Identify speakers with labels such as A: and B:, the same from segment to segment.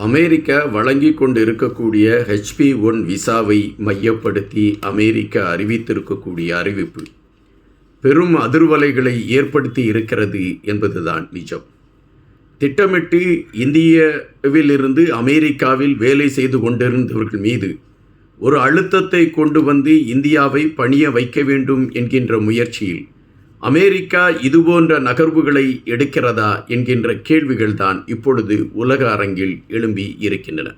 A: America வழங்கிக் கொண்டு இருக்கக்கூடிய HP-1 விசாவை மையப்படுத்தி அமெரிக்கா அறிவித்திருக்கக்கூடிய அறிவிப்பு பெரும் அதிர்வலைகளை ஏற்படுத்தி இருக்கிறது என்பதுதான் நிஜம். திட்டமிட்டு இந்தியாவிலிருந்து அமெரிக்காவில் வேலை செய்து கொண்டிருந்தவர்கள் மீது ஒரு அழுத்தத்தை கொண்டு வந்து இந்தியாவை பணிய வைக்க வேண்டும் என்கின்ற முயற்சியில் அமெரிக்கா இதுபோன்ற நகர்வுகளை எடுக்கிறதா என்கின்ற கேள்விகள்தான் இப்பொழுது உலக அரங்கில் எழும்பி இருக்கின்றன.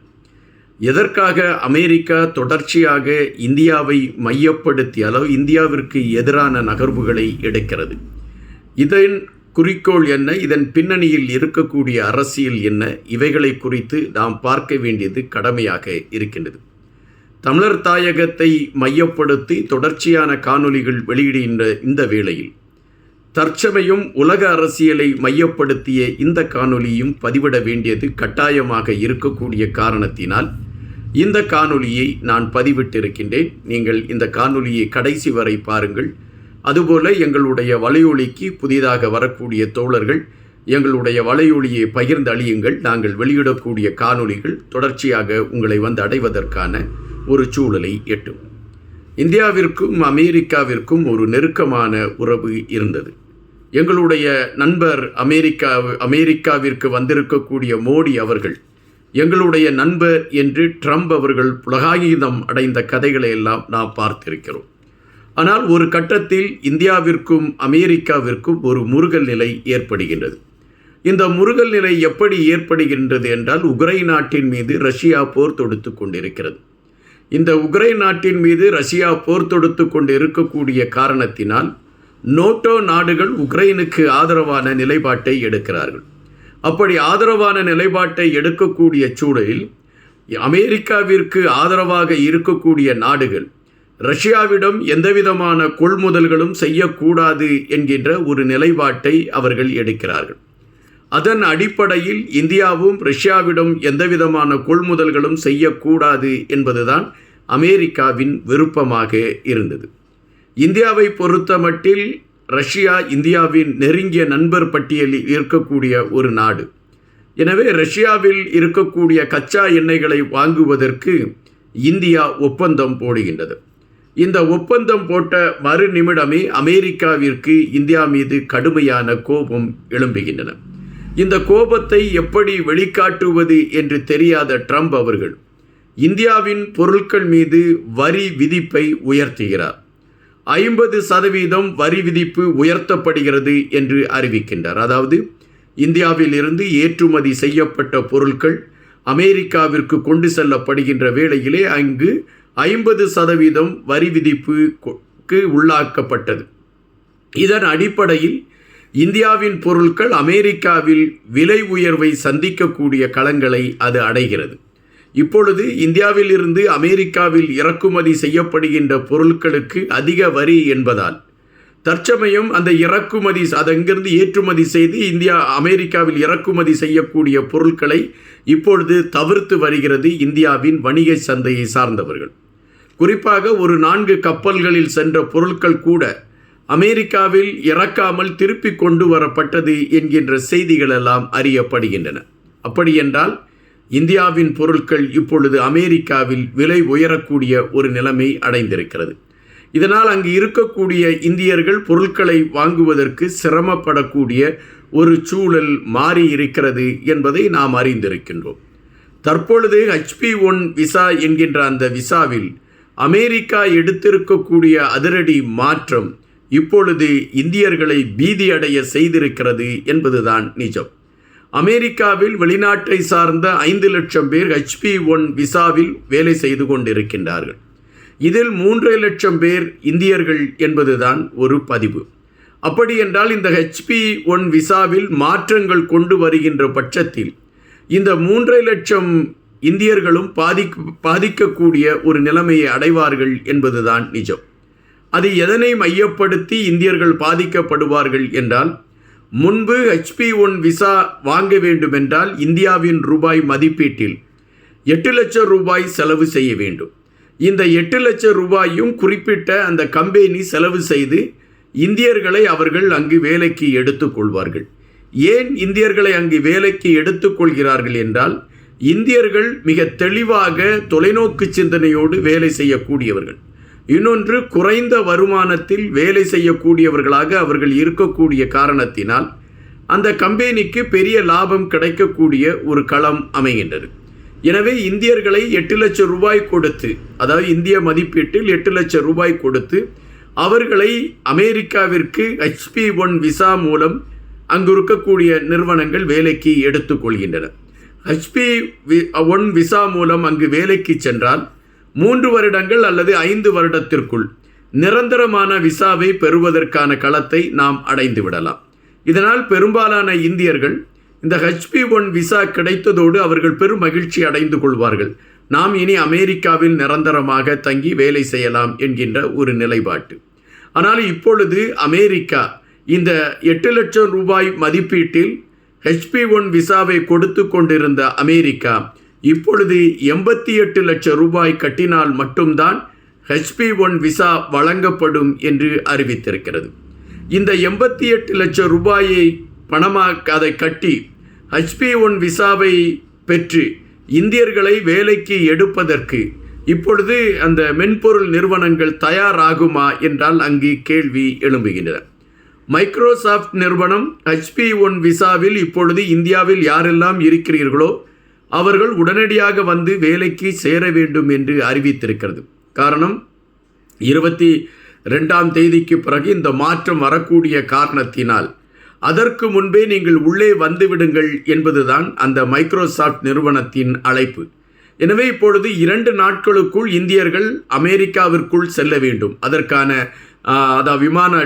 A: எதற்காக அமெரிக்கா தொடர்ச்சியாக இந்தியாவை மையப்படுத்தி இந்தியாவிற்கு எதிரான நகர்வுகளை எடுக்கிறது? இதன் குறிக்கோள் என்ன? இதன் பின்னணியில் இருக்கக்கூடிய அரசியல் என்ன? இவைகளை குறித்து நாம் பார்க்க வேண்டியது கடமையாக இருக்கின்றது. தமிழர் தாயகத்தை மையப்படுத்தி தொடர்ச்சியான காணொளிகள் வெளியிடுகின்ற இந்த வேளையில் தற்சமயம் உலக அரசியலை மையப்படுத்திய இந்த காணொளியும் பதிவிட வேண்டியது கட்டாயமாக இருக்கக்கூடிய காரணத்தினால் இந்த காணொளியை நான் பதிவிட்டிருக்கின்றேன். நீங்கள் இந்த காணொளியை கடைசி வரை பாருங்கள். அதுபோல எங்களுடைய வலையொலிக்கு புதிதாக வரக்கூடிய தோழர்கள் எங்களுடைய வலையொலியை பகிர்ந்து அளியுங்கள். நாங்கள் வெளியிடக்கூடிய காணொளிகள் தொடர்ச்சியாக உங்களை வந்து அடைவதற்கான ஒரு சூழலை எட்டும். இந்தியாவிற்கும் அமெரிக்காவிற்கும் ஒரு நெருக்கமான உறவு இருந்தது. எங்களுடைய நண்பர் அமெரிக்காவிற்கு வந்திருக்கக்கூடிய மோடி அவர்கள் எங்களுடைய நண்பர் என்று ட்ரம்ப் அவர்கள் புலகாகிதம் அடைந்த கதைகளை எல்லாம் நாம் பார்த்திருக்கிறோம். ஆனால் ஒரு கட்டத்தில் இந்தியாவிற்கும் அமெரிக்காவிற்கும் ஒரு முறுகல் நிலை ஏற்படுகின்றது. இந்த முறுகல் நிலை எப்படி ஏற்படுகின்றது என்றால், உக்ரைன் நாட்டின் மீது ரஷ்யா போர் தொடுத்து கொண்டிருக்கிறது. இந்த உக்ரைன் நாட்டின் மீது ரஷ்யா போர் தொடுத்து கொண்டு இருக்கக்கூடிய காரணத்தினால் நேட்டோ நாடுகள் உக்ரைனுக்கு ஆதரவான நிலைப்பாட்டை எடுக்கிறார்கள். அப்படி ஆதரவான நிலைப்பாட்டை எடுக்கக்கூடிய சூழலில் அமெரிக்காவிற்கு ஆதரவாக இருக்கக்கூடிய நாடுகள் ரஷ்யாவிடம் எந்தவிதமான கொள்முதல்களும் செய்யக்கூடாது என்கின்ற ஒரு நிலைப்பாட்டை அவர்கள் எடுக்கிறார்கள். அதன் அடிப்படையில் இந்தியாவும் ரஷ்யாவிடம் எந்தவிதமான கொள்முதல்களும் செய்யக்கூடாது என்பதுதான் அமெரிக்காவின் விருப்பமாக இருந்தது. இந்தியாவை பொறுத்த மட்டில் ரஷ்யா இந்தியாவின் நெருங்கிய நண்பர் பட்டியலில் இருக்கக்கூடிய ஒரு நாடு. எனவே ரஷ்யாவில் இருக்கக்கூடிய கச்சா எண்ணெய்களை வாங்குவதற்கு இந்தியா ஒப்பந்தம் போடுகின்றது. இந்த ஒப்பந்தம் போட்ட மறு நிமிடமே அமெரிக்காவிற்கு இந்தியா மீது கடுமையான கோபம் எழும்புகின்றன. இந்த கோபத்தை எப்படி வெளிக்காட்டுவது என்று தெரியாத ட்ரம்ப் அவர்கள் இந்தியாவின் பொருட்கள் மீது வரி விதிப்பை உயர்த்துகிறார். 50% வரி விதிப்பு உயர்த்தப்படுகிறது என்று அறிவிக்கின்றார். அதாவது இந்தியாவில் இருந்து ஏற்றுமதி செய்யப்பட்ட பொருட்கள் அமெரிக்காவிற்கு கொண்டு செல்லப்படுகின்ற வேளையிலே அங்கு 50% வரி விதிப்புக்கு உள்ளாக்கப்பட்டது. இதன் அடிப்படையில் இந்தியாவின் பொருட்கள் அமெரிக்காவில் விலை உயர்வை சந்திக்கக்கூடிய களங்களை அது அடைகிறது. இப்பொழுது இந்தியாவில் இருந்து அமெரிக்காவில் இறக்குமதி செய்யப்படுகின்ற பொருட்களுக்கு அதிக வரி என்பதால் தற்சமயம் அந்த இறக்குமதி அங்கிருந்து ஏற்றுமதி செய்து அமெரிக்காவில் இறக்குமதி செய்யக்கூடிய பொருட்களை இப்பொழுது தவிர்த்து வருகிறது இந்தியாவின் வணிக சந்தையை சார்ந்தவர்கள். குறிப்பாக ஒரு 4 கப்பல்களில் சென்ற பொருட்கள் கூட அமெரிக்காவில் இறக்காமல் திருப்பி கொண்டு வரப்பட்டது என்கின்ற செய்திகள் எல்லாம் அறியப்படுகின்றன. அப்படி என்றால் இந்தியாவின் பொருட்கள் இப்பொழுது அமெரிக்காவில் விலை உயரக்கூடிய ஒரு நிலைமை அடைந்திருக்கிறது. இதனால் அங்கு இருக்கக்கூடிய இந்தியர்கள் பொருட்களை வாங்குவதற்கு சிரமப்படக்கூடிய ஒரு சூழல் மாறி இருக்கிறது என்பதை நாம் அறிந்திருக்கின்றோம். தற்பொழுது HP-1 விசா என்கின்ற அந்த விசாவில் அமெரிக்கா எடுத்திருக்கக்கூடிய அதிரடி மாற்றம் இப்பொழுது இந்தியர்களை பீதியடைய செய்திருக்கிறது என்பதுதான் நிஜம். அமெரிக்காவில் வெளிநாட்டை சார்ந்த 5 லட்சம் பேர் HP-1 விசாவில் வேலை செய்து கொண்டிருக்கின்றார்கள். இதில் 3 லட்சம் பேர் இந்தியர்கள் என்பதுதான் ஒரு பதிவு. அப்படி என்றால் இந்த HP-1 விசாவில் மாற்றங்கள் கொண்டு வருகின்ற பட்சத்தில் இந்த 3 லட்சம் இந்தியர்களும் பாதிக்கக்கூடிய ஒரு நிலைமையை அடைவார்கள் என்பதுதான் நிஜம். அது எதனை மையப்படுத்தி இந்தியர்கள் பாதிக்கப்படுவார்கள் என்றால், முன்பு HP-1 விசா வாங்க வேண்டுமென்றால் இந்தியாவின் ரூபாய் மதிப்பீட்டில் 8 லட்சம் ரூபாய் செலவு செய்ய வேண்டும். இந்த 8 லட்சம் ரூபாயும் குறிப்பிட்ட அந்த கம்பெனி செலவு செய்து இந்தியர்களை அவர்கள் அங்கு வேலைக்கு எடுத்துக்கொள்வார்கள். ஏன் இந்தியர்களை அங்கு வேலைக்கு எடுத்துக்கொள்கிறார்கள் என்றால், இந்தியர்கள் மிக தெளிவாக தொலைநோக்கு சிந்தனையோடு வேலை செய்யக்கூடியவர்கள். இன்னொன்று, குறைந்த வருமானத்தில் வேலை செய்யக்கூடியவர்களாக அவர்கள் இருக்கக்கூடிய காரணத்தினால் அந்த கம்பெனிக்கு பெரிய லாபம் கிடைக்கக்கூடிய ஒரு களம் அமைகின்றது. எனவே இந்தியர்களை 8 லட்சம் ரூபாய் கொடுத்து, அதாவது இந்திய மதிப்பீட்டில் 8 லட்சம் ரூபாய் கொடுத்து அவர்களை அமெரிக்காவிற்கு HP1 விசா மூலம் அங்கு இருக்கக்கூடிய நிறுவனங்கள் வேலைக்கு எடுத்துக்கொள்கின்றன. HP1 விசா மூலம் அங்கு வேலைக்கு சென்றால் 3 வருடங்கள் அல்லது 5 வருடத்திற்குள் நிரந்தரமான விசாவை பெறுவதற்கான களத்தை நாம் அடைந்து விடலாம். இதனால் பெரும்பாலான இந்தியர்கள் இந்த HP1 விசா கிடைத்ததோடு அவர்கள் பெரும் மகிழ்ச்சி அடைந்து கொள்வார்கள். நாம் இனி அமெரிக்காவில் நிரந்தரமாக தங்கி வேலை செய்யலாம் என்கின்ற ஒரு நிலைப்பாட்டு. ஆனால் இப்பொழுது அமெரிக்கா இந்த 8 லட்சம் ரூபாய் மதிப்பீட்டில் HP1 விசாவை கொடுத்து கொண்டிருந்த அமெரிக்கா இப்பொழுது 88 லட்சம் ரூபாய் கட்டினால் மட்டும்தான் HP1 விசா வழங்கப்படும் என்று அறிவித்திருக்கிறது. இந்த 88 லட்சம் ரூபாயை பணமாக அதை கட்டி HP1 விசாவை பெற்று இந்தியர்களை வேலைக்கு எடுப்பதற்கு இப்பொழுது அந்த மென்பொருள் நிறுவனங்கள் தயாராகுமா என்றால் அங்கு கேள்வி எழும்புகின்றன. மைக்ரோசாஃப்ட் நிறுவனம் HP1 விசாவில் இப்பொழுது இந்தியாவில் யாரெல்லாம் இருக்கிறீர்களோ அவர்கள் உடனடியாக வந்து வேலைக்கு சேர வேண்டும் என்று அறிவித்திருக்கிறது. காரணம், 22ஆம் தேதிக்கு பிறகு இந்த மாற்றம் வரக்கூடிய காரணத்தினால் அதற்கு முன்பே நீங்கள் உள்ளே வந்துவிடுங்கள் என்பதுதான் அந்த மைக்ரோசாஃப்ட் நிறுவனத்தின் அழைப்பு. எனவே இப்பொழுது 2 நாட்களுக்குள் இந்தியர்கள் அமெரிக்காவிற்குள் செல்ல வேண்டும். அதற்கான விமான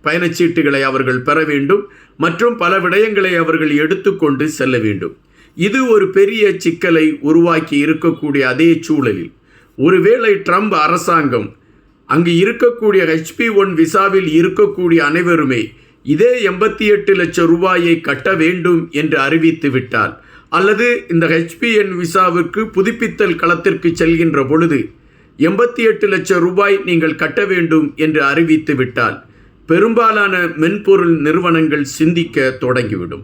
A: பயணச்சீட்டுகளை அவர்கள் பெற வேண்டும் மற்றும் பல விடயங்களை அவர்கள் எடுத்துக்கொண்டு செல்ல வேண்டும். இது ஒரு பெரிய சிக்கலை உருவாக்கி இருக்கக்கூடிய அதே சூழலில் ஒருவேளை ட்ரம்ப் அரசாங்கம் அங்கு இருக்கக்கூடிய HP1 விசாவில் இருக்கக்கூடிய அனைவருமே இதே 88 லட்சம் ரூபாயை கட்ட வேண்டும் என்று அறிவித்து விட்டால், அல்லது இந்த HP1 விசாவுக்கு புதுப்பித்தல் களத்திற்கு செல்கின்ற பொழுது 88 லட்சம் ரூபாய் நீங்கள் கட்ட வேண்டும் என்று அறிவித்து விட்டால் பெரும்பாலான மென்பொருள் நிறுவனங்கள் சிந்திக்க தொடங்கிவிடும்.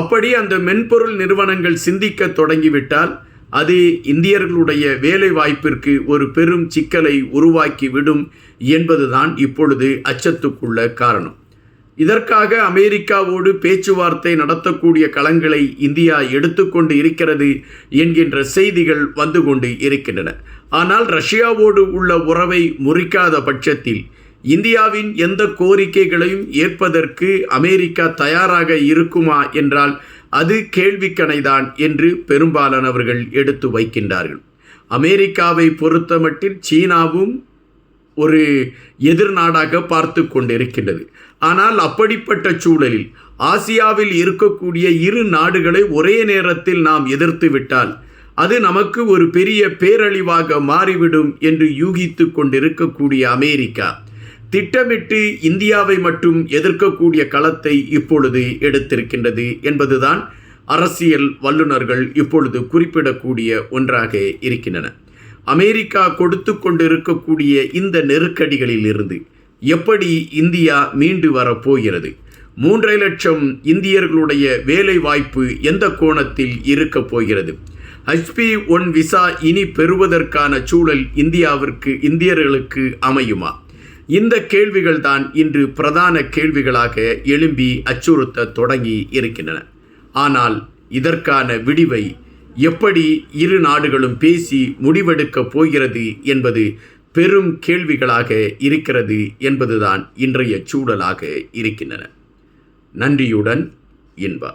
A: அப்படி அந்த மென்பொருள் நிறுவனங்கள் சிந்திக்க தொடங்கிவிட்டால் அது இந்தியர்களுடைய வேலை வாய்ப்பிற்கு ஒரு பெரும் சிக்கலை உருவாக்கிவிடும் என்பதுதான் இப்பொழுது அச்சத்துக்குள்ள காரணம். இதற்காக அமெரிக்காவோடு பேச்சுவார்த்தை நடத்தக்கூடிய களங்களை இந்தியா எடுத்துக்கொண்டு இருக்கிறது என்கின்ற செய்திகள் வந்து கொண்டு இருக்கின்றன. ஆனால் ரஷ்யாவோடு உள்ள உறவை முறிக்காத பட்சத்தில் இந்தியாவின் எந்த கோரிக்கைகளையும் ஏற்பதற்கு அமெரிக்கா தயாராக இருக்குமா என்றால் அது கேள்விக்கணைதான் என்று பெரும்பாலானவர்கள் எடுத்து வைக்கின்றார்கள். அமெரிக்காவை பொறுத்தமட்டில் சீனாவும் ஒரு எதிர்நாடாக பார்த்து கொண்டிருக்கின்றது. ஆனால் அப்படிப்பட்ட சூழலில் ஆசியாவில் இருக்கக்கூடிய 2 நாடுகளை ஒரே நேரத்தில் நாம் எதிர்த்து விட்டால் அது நமக்கு ஒரு பெரிய பேரழிவாக மாறிவிடும் என்று யூகித்து கொண்டிருக்கக்கூடிய அமெரிக்கா திட்டமிட்டு இந்தியாவை மட்டும் எதிர்க்கக்கூடிய களத்தை இப்பொழுது எடுத்திருக்கின்றது என்பதுதான் அரசியல் வல்லுநர்கள் இப்பொழுது குறிப்பிடக்கூடிய ஒன்றாக இருக்கின்றன. அமெரிக்கா கொடுத்து கொண்டிருக்கக்கூடிய இந்த நெருக்கடிகளில் இருந்து எப்படி இந்தியா மீண்டு வரப்போகிறது? 3.5 லட்சம் இந்தியர்களுடைய வேலை வாய்ப்பு எந்த கோணத்தில் இருக்கப் போகிறது? HP1 விசா இனி பெறுவதற்கான சூழல் இந்தியர்களுக்கு அமையுமா? இந்த கேள்விகள் தான் இன்று பிரதான கேள்விகளாக எழும்பி அச்சுறுத்த தொடங்கி இருக்கின்றன. ஆனால் இதற்கான விடிவை எப்படி 2 நாடுகளும் பேசி முடிவெடுக்கப் போகிறது என்பது பெரும் கேள்விகளாக இருக்கிறது என்பதுதான் இன்றைய சூழலாக இருக்கின்றன. நன்றியுடன் இன்பா.